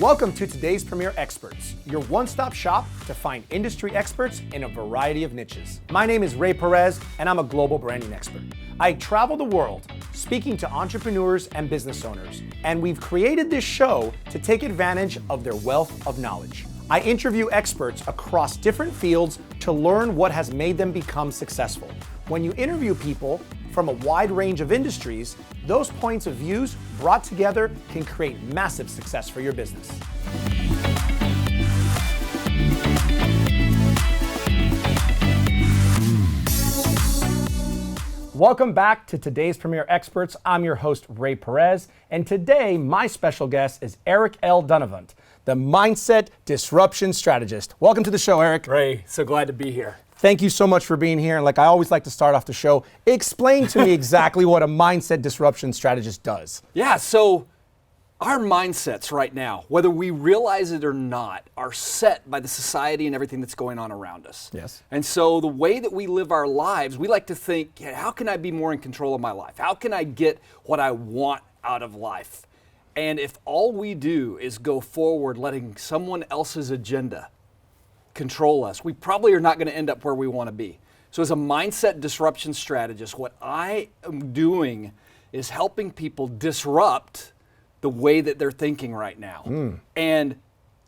Welcome to today's Premier Experts, your one-stop shop to find industry experts in a variety of niches. My name is Ray Perez, and I'm a global branding expert. I travel the world speaking to entrepreneurs and business owners, and we've created this show to take advantage of their wealth of knowledge. I interview experts across different fields to learn what has made them become successful. When you interview people from a wide range of industries, those points of views brought together can create massive success for your business. Welcome back to today's Premier Experts. I'm your host, Ray Perez, and today my special guest is Eric L. Dunavant, the Mindset Disruption Strategist. Welcome to the show, Eric. Ray, so glad to be here. Thank you so much for being here. And like I always like to start off the show, explain to me exactly what a Mindset Disruption Strategist does. Yeah, so our mindsets right now, whether we realize it or not, are set by the society and everything that's going on around us. Yes. And so the way that we live our lives, we like to think, how can I be more in control of my life? How can I get what I want out of life? And if all we do is go forward letting someone else's agenda control us, we probably are not going to end up where we want to be. So as a mindset disruption strategist, what I am doing is helping people disrupt the way that they're thinking right now. And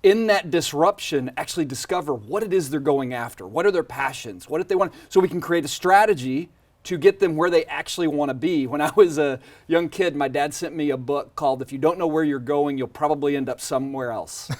in that disruption, actually discover what it is they're going after. What are their passions? What do they want? So we can create a strategy to get them where they actually want to be. When I was a young kid, my dad sent me a book called "If You Don't Know Where You're Going, You'll Probably End Up Somewhere Else."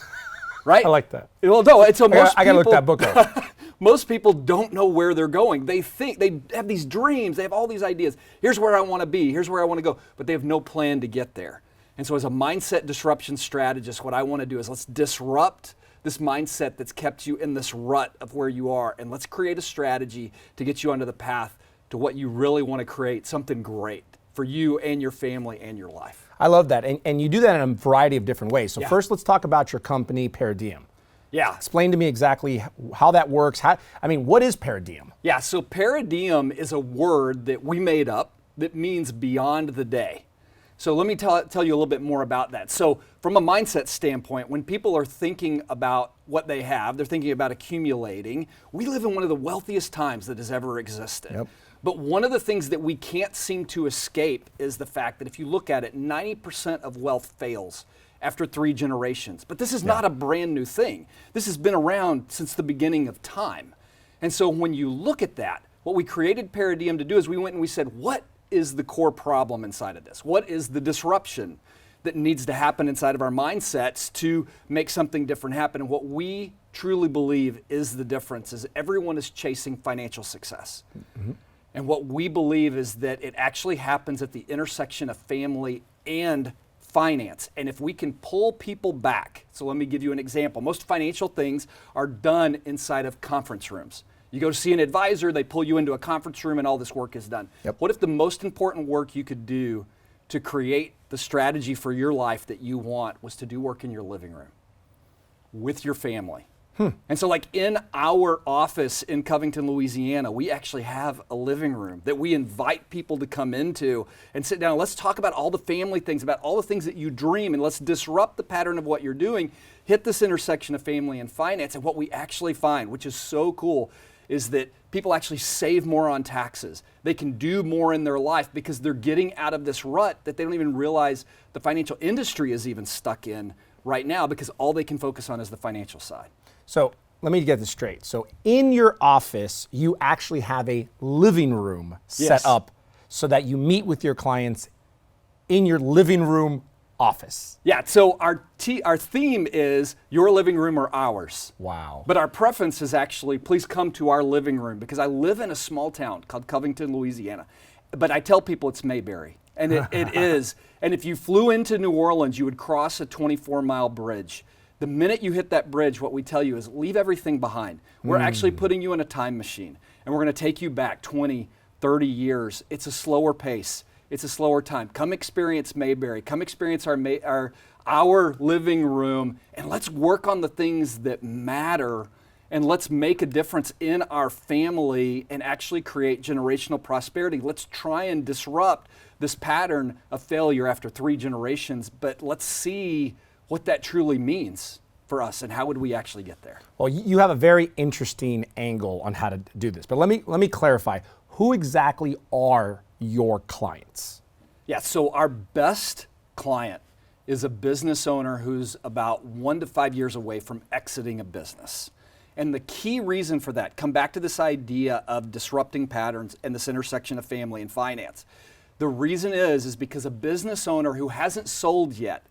Right? I like that. Well, no, it's a most I gotta look that book up. Most people don't know where they're going. They think, they have these dreams, they have all these ideas. Here's where I want to be, here's where I want to go, but they have no plan to get there. And so as a mindset disruption strategist, what I want to do is let's disrupt this mindset that's kept you in this rut of where you are, and let's create a strategy to get you onto the path to what you really want to create, something great for you and your family and your life. I love that. And you do that in a variety of different ways. So first, let's talk about your company, Paradigm. Yeah. Explain to me exactly how that works. What is Paradigm? Yeah, so Paradigm is a word that we made up that means beyond the day. So let me tell you a little bit more about that. So from a mindset standpoint, when people are thinking about what they have, they're thinking about accumulating. We live in one of the wealthiest times that has ever existed. Yep. But one of the things that we can't seem to escape is the fact that if you look at it, 90% of wealth fails after 3 generations. But this is not a brand new thing. This has been around since the beginning of time. And so when you look at that, what we created Paradigm to do is we went and we said, what is the core problem inside of this? What is the disruption that needs to happen inside of our mindsets to make something different happen? And what we truly believe is the difference is everyone is chasing financial success. Mm-hmm. And what we believe is that it actually happens at the intersection of family and finance. And if we can pull people back, so let me give you an example. Most financial things are done inside of conference rooms. You go to see an advisor, they pull you into a conference room and all this work is done. Yep. What if the most important work you could do to create the strategy for your life that you want was to do work in your living room with your family? And so like in our office in Covington, Louisiana, we actually have a living room that we invite people to come into and sit down. Let's talk about all the family things, about all the things that you dream, and let's disrupt the pattern of what you're doing, hit this intersection of family and finance. And what we actually find, which is so cool, is that people actually save more on taxes. They can do more in their life because they're getting out of this rut that they don't even realize the financial industry is even stuck in right now because all they can focus on is the financial side. So let me get this straight. So in your office, you actually have a living room set up so that you meet with your clients in your living room office. Yeah, so our theme is your living room or ours. Wow. But our preference is actually, please come to our living room because I live in a small town called Covington, Louisiana. But I tell people it's Mayberry, and it is. And if you flew into New Orleans, you would cross a 24-mile bridge. The minute you hit that bridge, what we tell you is leave everything behind. We're actually putting you in a time machine, and we're going to take you back 20, 30 years. It's a slower pace. It's a slower time. Come experience Mayberry. Come experience our living room, and let's work on the things that matter, and let's make a difference in our family and actually create generational prosperity. Let's try and disrupt this pattern of failure after 3 generations, but let's see what that truly means for us and how would we actually get there. Well, you have a very interesting angle on how to do this, but let me clarify. Who exactly are your clients? Yeah, so our best client is a business owner who's about 1 to 5 years away from exiting a business. And the key reason for that, come back to this idea of disrupting patterns and this intersection of family and finance. The reason is because a business owner who hasn't sold yet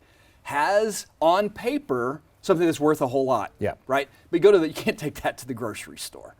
has on paper something that's worth a whole lot, right? But you can't take that to the grocery store.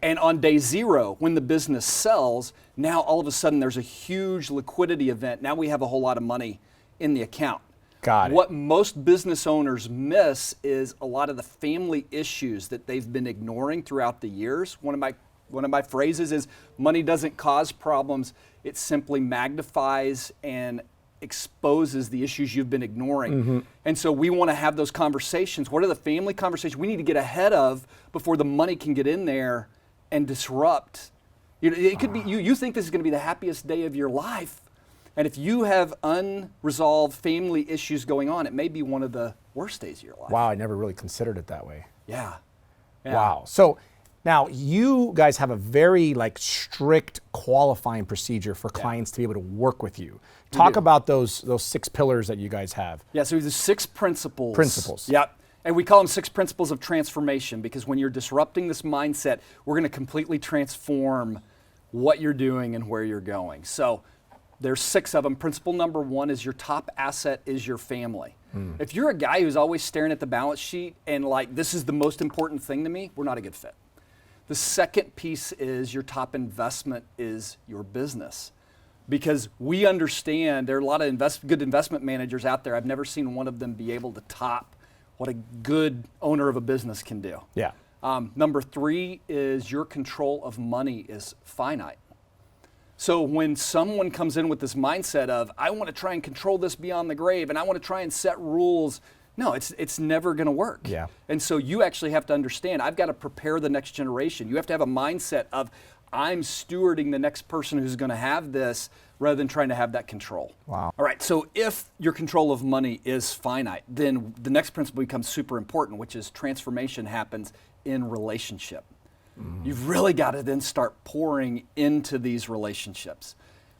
And on day 0, when the business sells, now all of a sudden there's a huge liquidity event. Now we have a whole lot of money in the account. Got it. What most business owners miss is a lot of the family issues that they've been ignoring throughout the years. One of my phrases is money doesn't cause problems, it simply magnifies and exposes the issues you've been ignoring. And so we want to have those conversations. What are the family conversations we need to get ahead of before the money can get in there and disrupt? It could be you think this is going to be the happiest day of your life. And if you have unresolved family issues going on, it may be one of the worst days of your life. Wow, I never really considered it that way. Yeah. Wow. So now you guys have a very strict qualifying procedure for clients to be able to work with you. Talk about those 6 pillars that you guys have. Yeah, so there's 6 principles. Principles. Yep. And we call them 6 principles of transformation because when you're disrupting this mindset, we're going to completely transform what you're doing and where you're going. So there's 6 of them. Principle number 1 is your top asset is your family. If you're a guy who's always staring at the balance sheet and this is the most important thing to me, we're not a good fit. The second piece is your top investment is your business. Because we understand there are a lot of good investment managers out there. I've never seen one of them be able to top what a good owner of a business can do. Yeah. Number 3 is your control of money is finite. So when someone comes in with this mindset of, I want to try and control this beyond the grave and I want to try and set rules, no, it's never going to work. Yeah. And so you actually have to understand, I've got to prepare the next generation. You have to have a mindset of, I'm stewarding the next person who's going to have this rather than trying to have that control. Wow. All right, so if your control of money is finite, then the next principle becomes super important, which is transformation happens in relationship. You've really got to then start pouring into these relationships.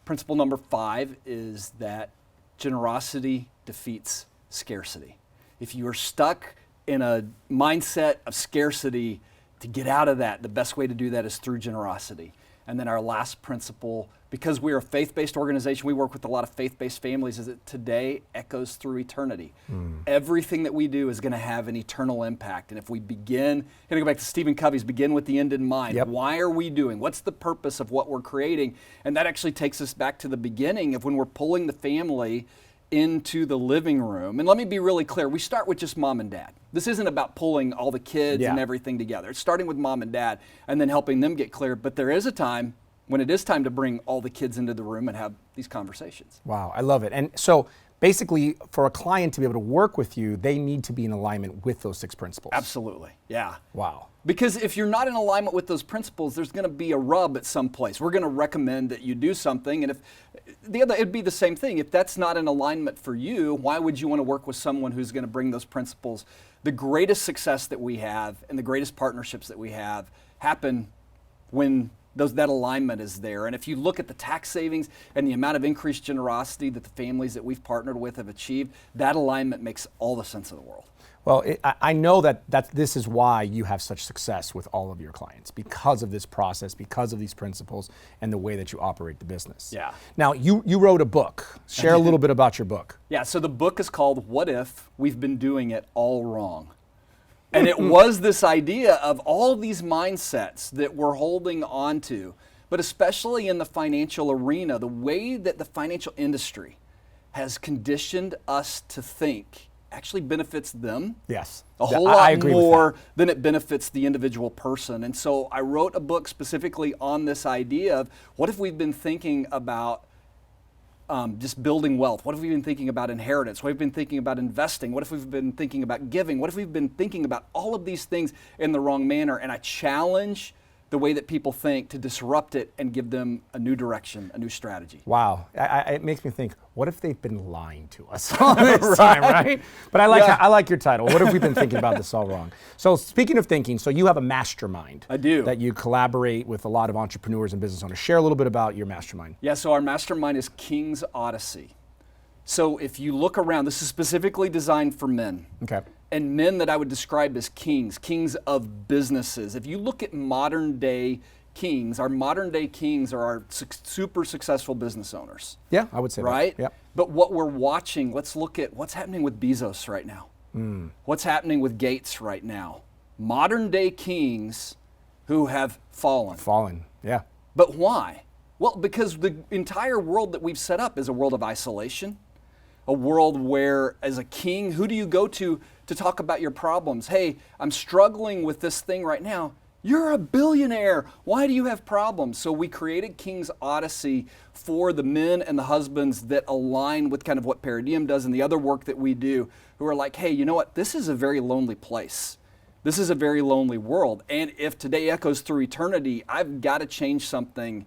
Principle number 5 is that generosity defeats scarcity. If you are stuck in a mindset of scarcity, to get out of that, the best way to do that is through generosity. And then our last principle, because we're a faith-based organization, we work with a lot of faith-based families, is that today echoes through eternity. Everything that we do is going to have an eternal impact. And if we begin, going to go back to Stephen Covey's begin with the end in mind. Yep. Why are we doing? What's the purpose of what we're creating? And that actually takes us back to the beginning of when we're pulling the family into the living room. And let me be really clear, we start with just mom and dad. This isn't about pulling all the kids and everything together. It's starting with mom and dad and then helping them get clear. But there is a time when it is time to bring all the kids into the room and have these conversations. Wow, I love it. And so basically for a client to be able to work with you, they need to be in alignment with those 6 principles. Absolutely, yeah. Wow. Because if you're not in alignment with those principles, there's going to be a rub at some place. We're going to recommend that you do something, and if it'd be the same thing. If that's not in alignment for you, why would you want to work with someone who's going to bring those principles? The greatest success that we have and the greatest partnerships that we have happen when that alignment is there. And if you look at the tax savings and the amount of increased generosity that the families that we've partnered with have achieved, that alignment makes all the sense of the world. Well, I know that this is why you have such success with all of your clients, because of this process, because of these principles, and the way that you operate the business. Yeah. Now, you wrote a book. Share a little bit about your book. Yeah, so the book is called What If We've Been Doing It All Wrong? And it was this idea of all these mindsets that we're holding on to, but especially in the financial arena, the way that the financial industry has conditioned us to think actually benefits them. Yes. A whole lot more than it benefits the individual person. And so I wrote a book specifically on this idea of what if we've been thinking about just building wealth? What if we've been thinking about inheritance? What if we've been thinking about investing? What if we've been thinking about giving? What if we've been thinking about all of these things in the wrong manner? And I challenge the way that people think, to disrupt it and give them a new direction, a new strategy. Wow, it makes me think, what if they've been lying to us all this time, right? But I like your title. What if we've been thinking about this all wrong? So speaking of thinking, so you have a mastermind. I do. That you collaborate with a lot of entrepreneurs and business owners. Share a little bit about your mastermind. Yeah, so our mastermind is King's Odyssey. So if you look around, this is specifically designed for men. Okay. And men that I would describe as kings of businesses. If you look at modern day kings, our modern day kings are our super successful business owners. Yeah, I would say right? that. Yeah. But what we're watching, let's look at what's happening with Bezos right now. What's happening with Gates right now. Modern day kings who have fallen. Fallen, yeah. But why? Well, because the entire world that we've set up is a world of isolation, a world where, as a king, who do you go to talk about your problems? Hey, I'm struggling with this thing right now. You're a billionaire. Why do you have problems? So we created King's Odyssey for the men and the husbands that align with kind of what Paradigm does and the other work that we do, who are like, hey, you know what? This is a very lonely place. This is a very lonely world. And if today echoes through eternity, I've got to change something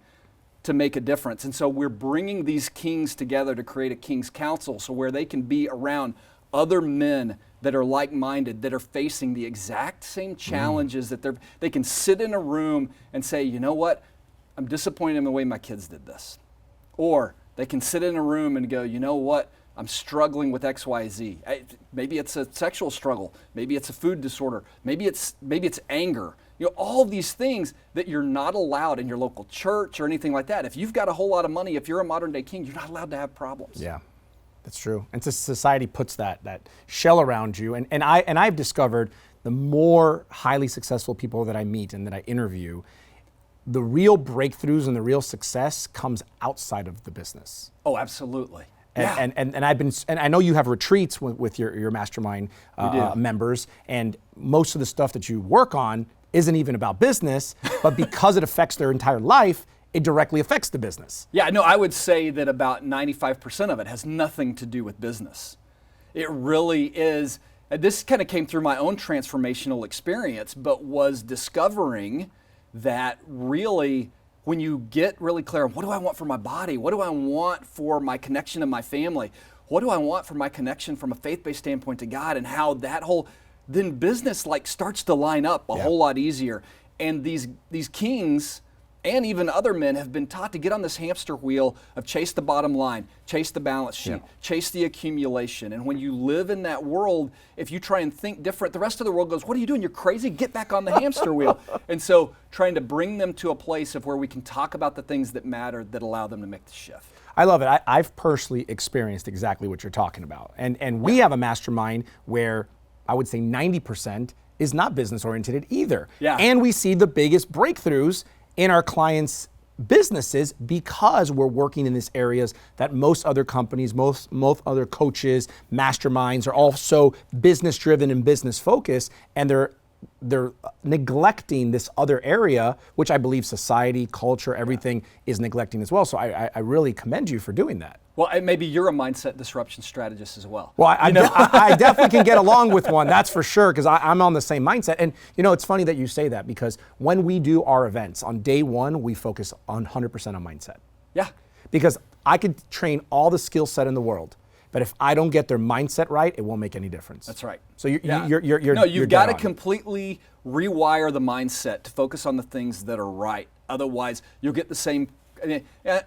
to make a difference. And so we're bringing these kings together to create a King's Council, so where they can be around other men that are like-minded, that are facing the exact same challenges, that they can sit in a room and say, you know what, I'm disappointed in the way my kids did this. Or they can sit in a room and go, you know what, I'm struggling with X, Y, Z. Maybe it's a sexual struggle. Maybe it's a food disorder. Maybe it's anger. You know, all of these things that you're not allowed in your local church or anything like that. If you've got a whole lot of money, if you're a modern day king, you're not allowed to have problems. Yeah, that's true. And society puts that shell around you. And I've discovered the more highly successful people that I meet and that I interview, the real breakthroughs and the real success comes outside of the business. Oh, absolutely. And, and I know you have retreats with your mastermind members, and most of the stuff that you work on isn't even about business, but because it affects their entire life, it directly affects the business. Yeah, no, I would say that about 95% of it has nothing to do with business. It really is. This kind of came through my own transformational experience, but was discovering that really, when you get really clear on what do I want for my body, what do I want for my connection to my family, what do I want for my connection from a faith-based standpoint to God, and how that whole, then business like starts to line up a whole lot easier. And these kings and even other men have been taught to get on this hamster wheel of chase the bottom line, chase the balance sheet, chase the accumulation. And when you live in that world, if you try and think different, the rest of the world goes, what are you doing? You're crazy. Get back on the hamster wheel. And so trying to bring them to a place of where we can talk about the things that matter that allow them to make the shift. I love it. I've personally experienced exactly what you're talking about. And we have a mastermind where I would say 90% is not business oriented either. Yeah. And we see the biggest breakthroughs in our clients' businesses because we're working in these areas that most other companies, most other coaches, masterminds are also business driven and business focused, and they're neglecting this other area, which I believe society, culture, everything is neglecting as well. So I really commend you for doing that. Well, maybe you're a mindset disruption strategist as well. Well, I definitely can get along with one, that's for sure, because I'm on the same mindset. And you know, it's funny that you say that, because when we do our events, on day one, we focus on 100% on mindset. Yeah. Because I could train all the skill set in the world, but if I don't get their mindset right, it won't make any difference. That's right. So you're no, you've got to dead on. completely rewire the mindset to focus on the things that are right. Otherwise, you'll get the same.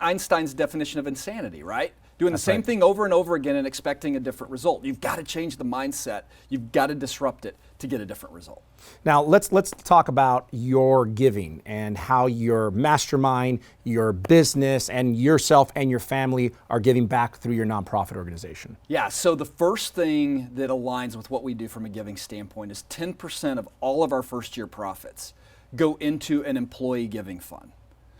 Einstein's definition of insanity, right? Doing the same thing over and over again and expecting a different result. You've got to change the mindset. You've got to disrupt it to get a different result. Now let's talk about your giving and how your mastermind, your business, and yourself and your family are giving back through your nonprofit organization. Yeah, so the first thing that aligns with what we do from a giving standpoint is 10% of all of our first year profits go into an employee giving fund.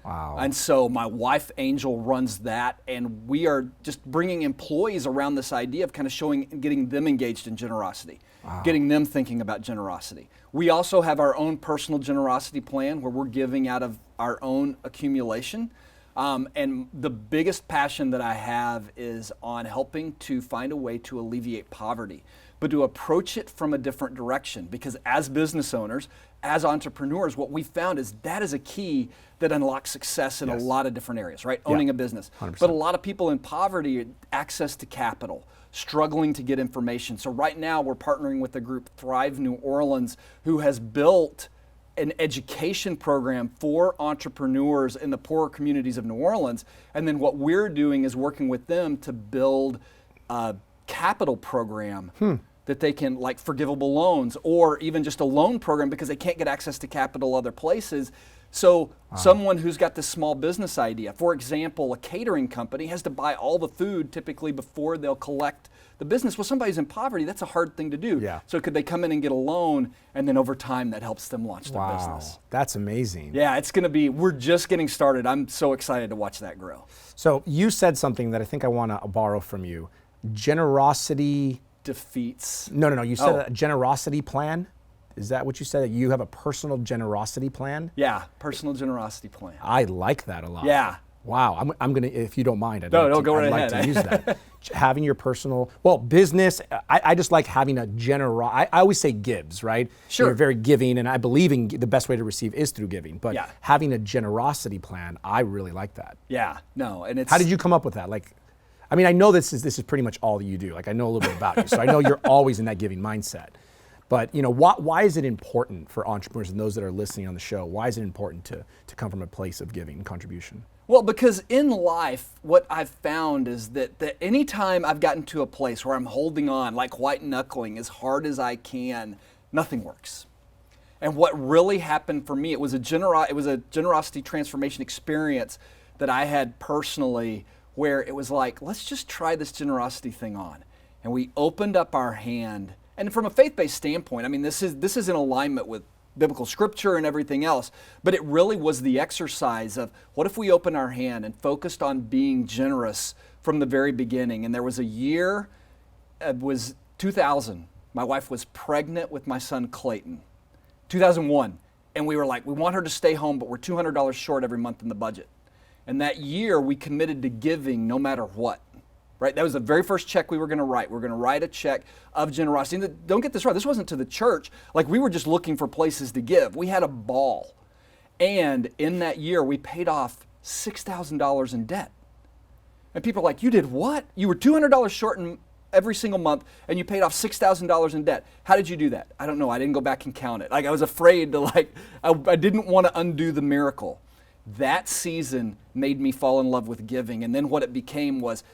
Wow. And so my wife, Angel, runs that, and we are just bringing employees around this idea of kind of showing and getting them engaged in generosity, getting them thinking about generosity. We also have our own personal generosity plan where we're giving out of our own accumulation. And the biggest passion that I have is on helping to find a way to alleviate poverty but to approach it from a different direction. Because as business owners, as entrepreneurs, what we found is that is a key that unlocks success in a lot of different areas, right? Owning a business. 100%. But a lot of people in poverty, access to capital, struggling to get information. So right now we're partnering with the group Thrive New Orleans, who has built an education program for entrepreneurs in the poorer communities of New Orleans. And then what we're doing is working with them to build a capital program that they can, like forgivable loans, or even just a loan program because they can't get access to capital other places. So someone who's got this small business idea, for example, a catering company has to buy all the food typically before they'll collect the business. Well, somebody's in poverty, that's a hard thing to do. Yeah. So could they come in and get a loan, and then over time that helps them launch their business? That's amazing. Yeah, it's going to be, we're just getting started. I'm so excited to watch that grow. So you said something that I think I want to borrow from you. Generosity defeats. No. You said a generosity plan. Is that what you said? You have a personal generosity plan? Yeah, personal generosity plan. I like that a lot. Yeah. Wow, I'm gonna, if you don't mind, I'd like to use that. Having your personal, business, I just like having a I always say gives, right? Sure. You're very giving, and I believe in the best way to receive is through giving. But having a generosity plan, I really like that. Yeah, no, and it's. How did you come up with that? Like, I mean, I know this is pretty much all that you do. Like, I know a little bit about you, so I know you're always in that giving mindset. But why is it important for entrepreneurs and those that are listening on the show? Why is it important to come from a place of giving and contribution? Well, because in life, what I've found is that anytime I've gotten to a place where I'm holding on, like white knuckling, as hard as I can, nothing works. And what really happened for me, it was a generosity transformation experience that I had personally, where it was like, let's just try this generosity thing on. And we opened up our hand. And from a faith-based standpoint, I mean, this is in alignment with biblical scripture and everything else, but it really was the exercise of what if we open our hand and focused on being generous from the very beginning. And there was a year, it was 2000. My wife was pregnant with my son Clayton, 2001. And we were like, we want her to stay home, but we're $200 short every month in the budget. And that year we committed to giving no matter what. Right? That was the very first check we were going to write. We were going to write a check of generosity. And don't get this wrong. This wasn't to the church. Like, we were just looking for places to give. We had a ball. And in that year, we paid off $6,000 in debt. And people are like, you did what? You were $200 short in every single month, and you paid off $6,000 in debt. How did you do that? I don't know. I didn't go back and count it. Like, I was afraid to, I didn't want to undo the miracle. That season made me fall in love with giving. And then what it became was,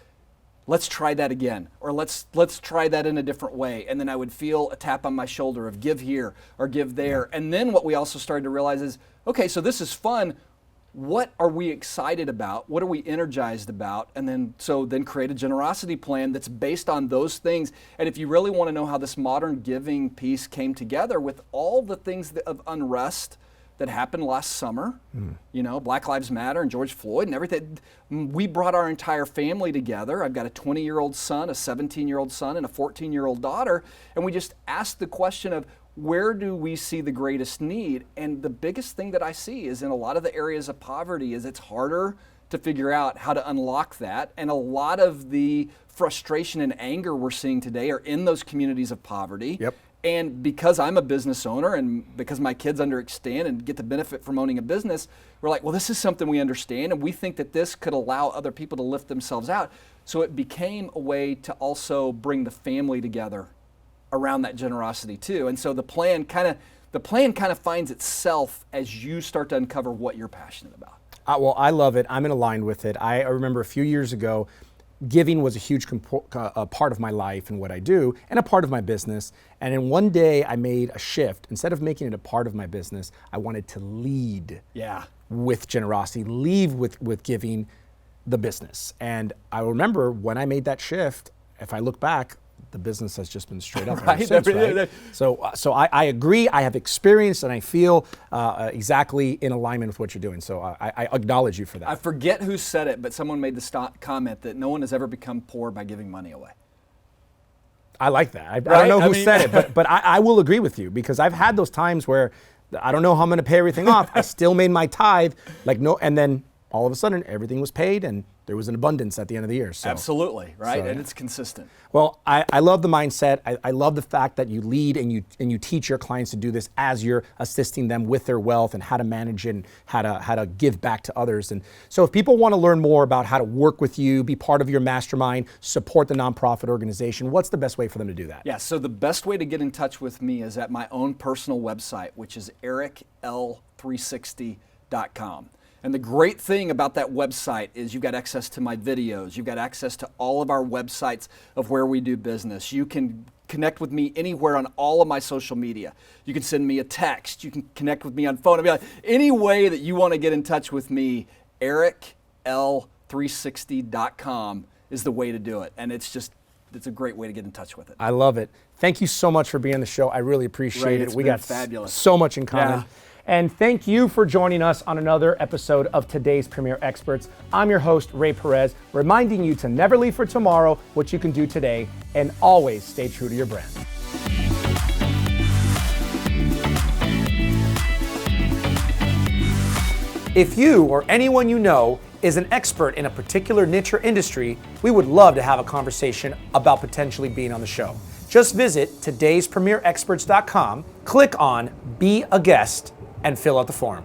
let's try that again, or let's try that in a different way. And then I would feel a tap on my shoulder of give here or give there. And then what we also started to realize is, okay, so this is fun. What are we excited about? What are we energized about? And then create a generosity plan that's based on those things. And if you really want to know how this modern giving piece came together with all the things of unrest that happened last summer, Black Lives Matter and George Floyd and everything. We brought our entire family together. I've got a 20-year-old son, a 17-year-old son, and a 14-year-old daughter. And we just asked the question of, where do we see the greatest need? And the biggest thing that I see is in a lot of the areas of poverty is it's harder to figure out how to unlock that. And a lot of the frustration and anger we're seeing today are in those communities of poverty. Yep. And because I'm a business owner and because my kids understand and get the benefit from owning a business, we're like, well, this is something we understand, and we think that this could allow other people to lift themselves out. So it became a way to also bring the family together around that generosity too. And so the plan kind of finds itself as you start to uncover what you're passionate about. Well, I love it. I'm in aligned with it. I remember a few years ago, giving was a huge part of my life and what I do, and a part of my business. And then one day I made a shift. Instead of making it a part of my business, I wanted to lead with generosity, lead with giving the business. And I remember when I made that shift, if I look back, the business has just been straight up ever since, right? So I agree. I have experience, and I feel exactly in alignment with what you're doing. So I acknowledge you for that. I forget who said it, but someone made the comment that no one has ever become poor by giving money away. I like that. I don't know who said it, but I will agree with you, because I've had those times where I don't know how I'm going to pay everything off. I still made my tithe, and then all of a sudden everything was paid and there was an abundance at the end of the year. So, Absolutely, right? So, and it's consistent. Well, I love the mindset. I love the fact that you lead and you teach your clients to do this as you're assisting them with their wealth and how to manage it and how to give back to others. And so if people want to learn more about how to work with you, be part of your mastermind, support the nonprofit organization, what's the best way for them to do that? Yeah, so the best way to get in touch with me is at my own personal website, which is ericl360.com. And the great thing about that website is you've got access to my videos, you've got access to all of our websites of where we do business. You can connect with me anywhere on all of my social media. You can send me a text, you can connect with me on phone. I mean, any way that you want to get in touch with me, ericl360.com is the way to do it. And it's a great way to get in touch with it. I love it. Thank you so much for being on the show. I really appreciate it. We got fabulous. So much in common. Yeah. And thank you for joining us on another episode of today's Premier Experts. I'm your host, Ray Perez, reminding you to never leave for tomorrow what you can do today and always stay true to your brand. If you or anyone you know is an expert in a particular niche or industry, we would love to have a conversation about potentially being on the show. Just visit todayspremierexperts.com, click on Be a Guest, and fill out the form.